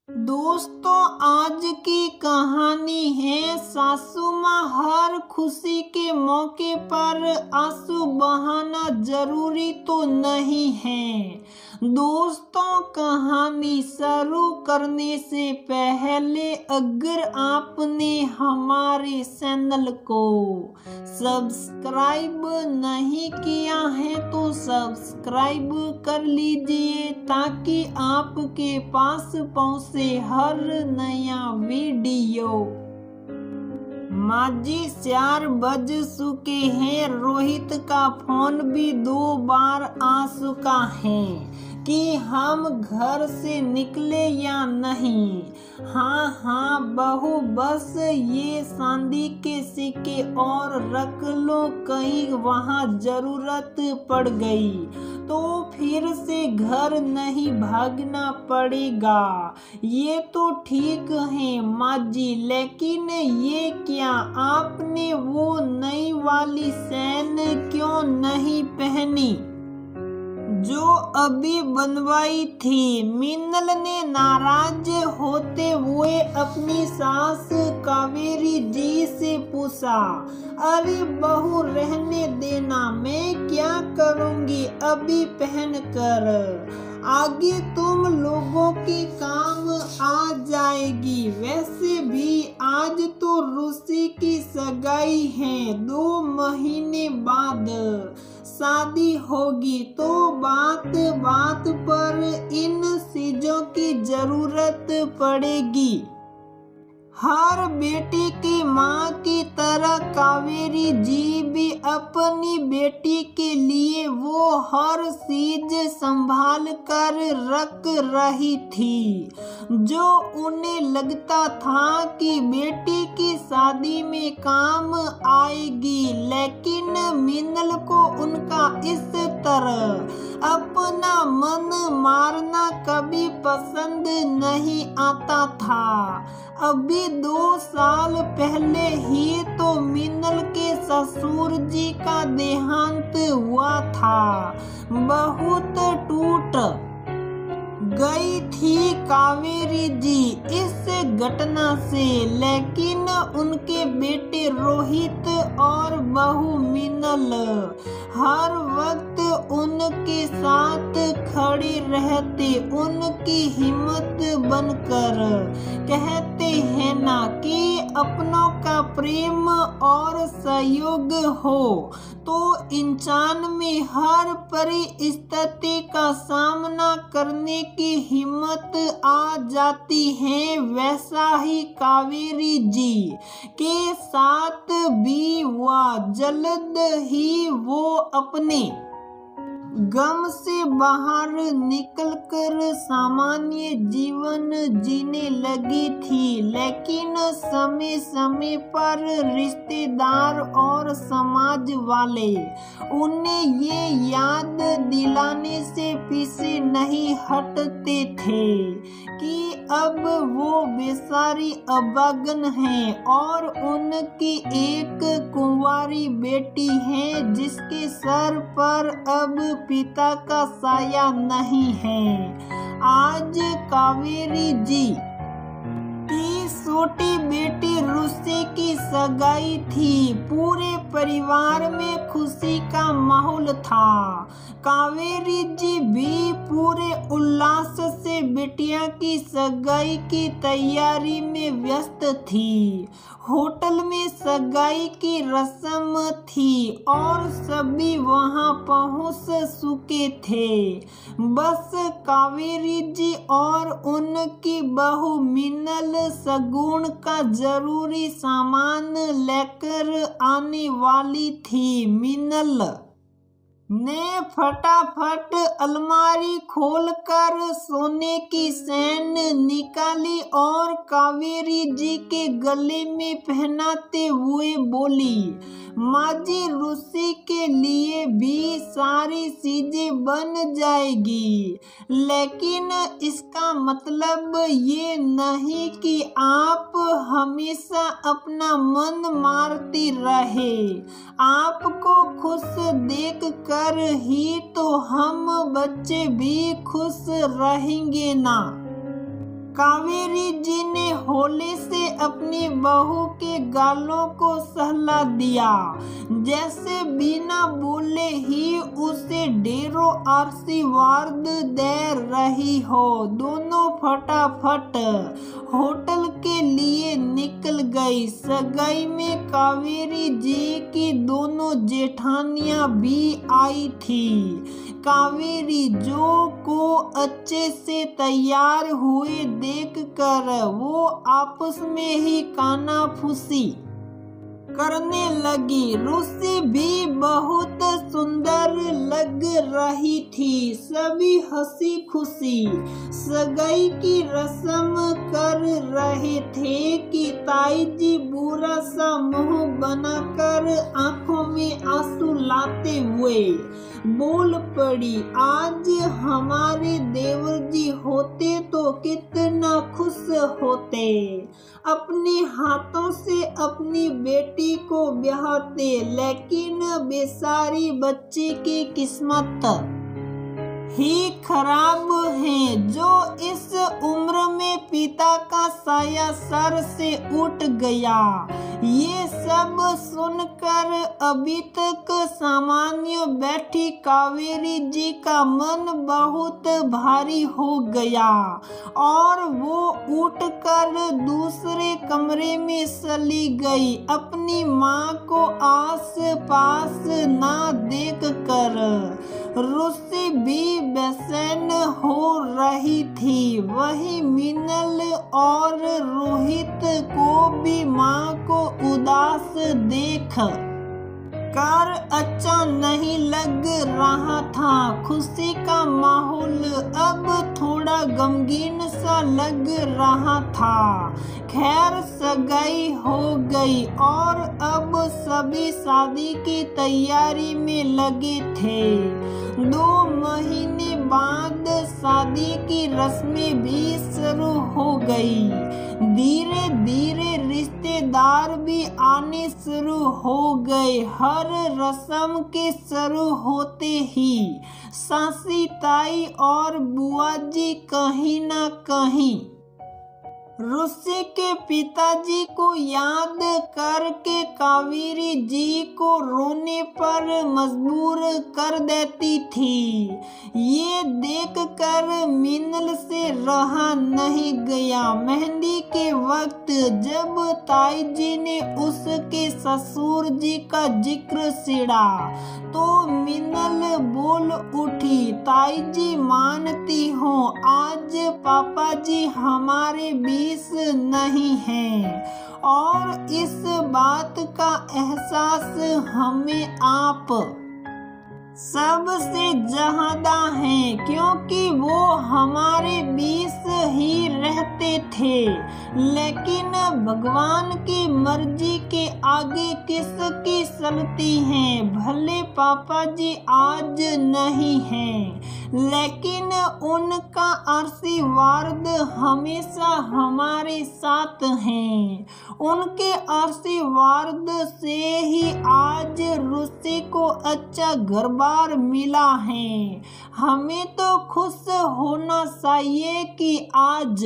दोस्तों, आज की कहानी है सासू माँ हर खुशी के मौके पर आंसू बहाना जरूरी तो नहीं है। दोस्तों, कहानी शुरू करने से पहले अगर आपने हमारे चैनल को सब्सक्राइब नहीं किया है तो सब्सक्राइब कर लीजिए ताकि आपके पास पहुंचे हर नया वीडियो। माँ जी 4 बज चुके हैं। रोहित का फोन भी 2 बार आ चुका है कि हम घर से निकले या नहीं। हाँ बहू, बस ये चांदी के सिक्के और रख लो, कहीं वहाँ जरूरत पड़ गई तो फिर से घर नहीं भागना पड़ेगा। ये तो ठीक है माँ जी, लेकिन ये क्या आपने वो नई वाली चैन क्यों नहीं पहनी जो अभी बनवाई थी? मीनल ने नाराज होते हुए अपनी सास कावेरी जी से पूछा। अरे बहू, रहने देना, मैं क्या करूँगी अभी पहन कर। आगे तुम लोगों के काम आ जाएगी। वैसे भी आज तो रूसी की सगाई है, 2 महीने बाद शादी होगी तो बात बात पर इन चीजों की जरूरत पड़ेगी। हर बेटी की माँ की तरह कावेरी जी भी अपनी बेटी के लिए वो हर चीज संभाल कर रख रही थी जो उन्हें लगता था कि बेटी की शादी में काम आएगी। लेकिन मीनल को उनका इस तरह अपना मन मारना कभी पसंद नहीं आता था। अभी 2 साल पहले ही तो मीनल के ससुर जी का देहांत हुआ था। बहुत टूट गई थी कावेरी जी इस घटना से, लेकिन उनके बेटे रोहित और बहू मीनल हर वक्त उनके साथ खड़े रहते, उनकी हिम्मत बनकर। कहते हैं ना कि अपनों का प्रेम और सहयोग हो तो इंसान में हर परिस्थिति का सामना करने की हिम्मत आ जाती है। वैसा ही कावेरी जी के साथ भी हुआ। जल्द ही वो अपने गम से बाहर निकलकर सामान्य जीवन जीने लगी थी, लेकिन समय समय पर रिश्तेदार और समाज वाले उन्हें ये याद दिलाने से पीछे नहीं हटते थे कि अब वो बेचारी अभागन है और उनकी एक कुंवारी बेटी है जिसके सर पर अब पिता का साया नहीं है। आज कावेरी जी की छोटी बेटी रूसी की सगाई थी। पूरे परिवार में खुशी का माहौल था। कावेरी जी भी पूरे उल्लास से बिटिया की सगाई की तैयारी में व्यस्त थी। होटल में सगाई की रस्म थी और सभी वहां पहुंच चुके थे। बस कावेरी जी और उनकी बहू मीनल सगुन का जरूरी सामान लेकर आने वाली थी। मीनल ने फटाफट अलमारी खोलकर सोने की चैन निकाली और कावेरी जी के गले में पहनाते हुए बोली, माँ जी, रूसी के लिए भी सारी चीजें बन जाएगी, लेकिन इसका मतलब ये नहीं कि आप हमेशा अपना मन मारती रहे। आपको खुश देख कर ही तो हम बच्चे भी खुश रहेंगे ना। कावेरी जी ने होले से अपनी बहू के गालों को सहला दिया, जैसे बिना बोले ही उसे ढेरों आशीर्वाद दे रही हो। दोनों फटाफट होटल के लिए निकल गई। सगाई में कावेरी जी की दोनों जेठानियां भी आई थी। कावेरी जो को अच्छे से तैयार हुए देखकर वो आपस में ही कानाफूसी करने लगी। रुसी भी बहुत सुंदर लग रही थी। सभी हंसी खुशी सगाई की रस्म कर रहे थे कि ताई जी बुरा सा मुंह बनाकर आंखों में आंसू लाते हुए बोल पड़ी, आज हमारे देवर जी होते तो कितना खुश होते, अपने हाथों से अपनी बेटी को ब्याहते। लेकिन बेचारी बच्चे की किस्मत ही खराब है जो इस उम्र में पिता का साया सर से उठ गया। ये सब सुनकर अभी तक सामान्य बैठी कावेरी जी का मन बहुत भारी हो गया और वो उठकर दूसरे कमरे में चली गई। अपनी माँ को आस पास ना देख कर रुसी भी बेचैन हो रही थी। वही मिनल और रोहित को भी माँ को उदास देख कर अच्छा नहीं लग रहा था। खुशी का माहौल अब थोड़ा गमगीन सा लग रहा था। खैर सगाई हो गई और अब सभी शादी की तैयारी में लगे थे। 2 महीने बाद शादी की रस्में भी शुरू हो गई। धीरे धीरे रिश्तेदार भी आने शुरू हो गए। हर रस्म के शुरू होते ही सासी ताई और बुआ जी कहीं ना कहीं रुसी के पिताजी को याद करके कावेरी जी को रोने पर मजबूर कर देती थी। ये देखकर मिनल से रहा नहीं गया। मेहंदी के वक्त जब ताई जी ने उसके ससुर जी का जिक्र छेड़ा तो मिनल बोल उठी, ताई जी मानती हो आज पापा जी हमारे बीच नहीं है और इस बात का एहसास हमें आप सबसे ज्यादा है, क्योंकि वो हमारे बीच ही रहते थे। लेकिन भगवान की मर्जी के आगे किसकी चलती है। भले पापा जी आज नहीं हैं, लेकिन उनका आशीर्वाद हमेशा हमारे साथ है। उनके आशीर्वाद से ही आज रुसी को अच्छा घर-बार मिला है। हमें तो खुश होना चाहिए कि आज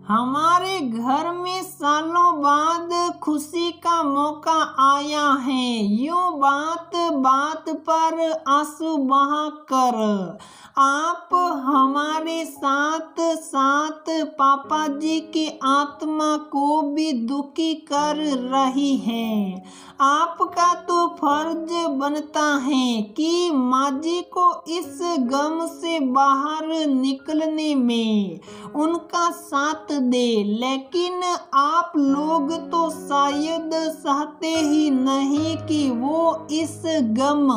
हमारे घर में सालों बाद खुशी का मौका आया है। यूं बात बात पर आंसू बहा कर आप हमारे साथ साथ पापा जी की आत्मा को भी दुखी कर रही हैं। आपका तो फर्ज बनता है कि माँ जी को इस गम से बाहर निकलने में उनका साथ दे, लेकिन आप लोग तो शायद चाहते ही नहीं कि वो इस गम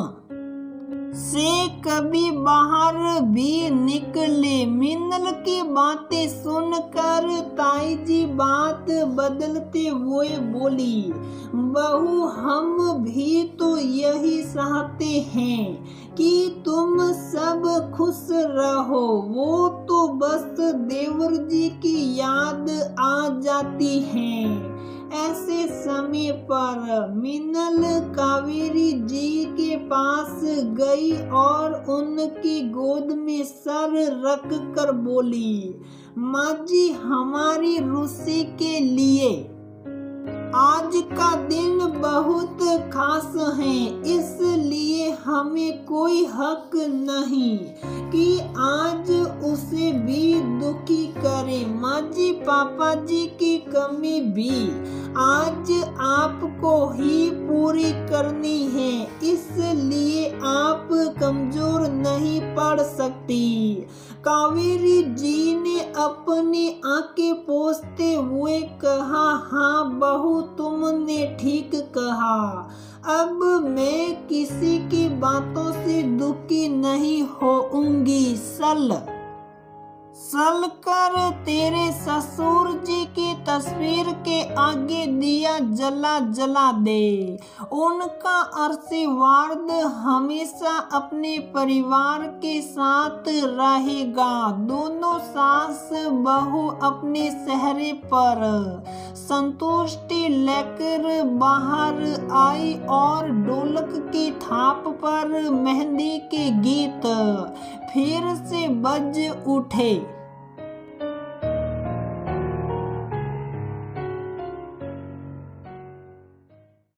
से कभी बाहर भी निकले। मिनल की बातें सुनकर ताई जी बात बदलते हुए बोली, बहू हम भी तो यही चाहते हैं कि तुम सब खुश रहो। वो तो बस देवर जी की याद आ जाती है। ऐसे समय पर मीनल कावेरी जी के पास गई और उनकी गोद में सर रख कर बोली, माँ जी, हमारी रुचि के लिए आज का दिन बहुत खास है, इसलिए हमें कोई हक नहीं कि आज उसे भी दुखी करे। माँ जी, पापा जी की कमी भी आज आपको ही पूरी करनी है, इसलिए आप कमजोर नहीं पड़ सकती। कावेरी जी ने अपनी आंखें पोंछते हुए कहा, हाँ बहू, तुमने ठीक कहा। अब मैं किसी की बातों से दुखी नहीं होऊंगी। चल कर तेरे ससुर जी की तस्वीर के आगे दिया जला दे। उनका आशीर्वाद हमेशा अपने परिवार के साथ रहेगा। दोनों सास बहू अपने चेहरे पर संतुष्टि लेकर बाहर आई और ढोलक की थाप पर मेहंदी के गीत फिर से बज उठे।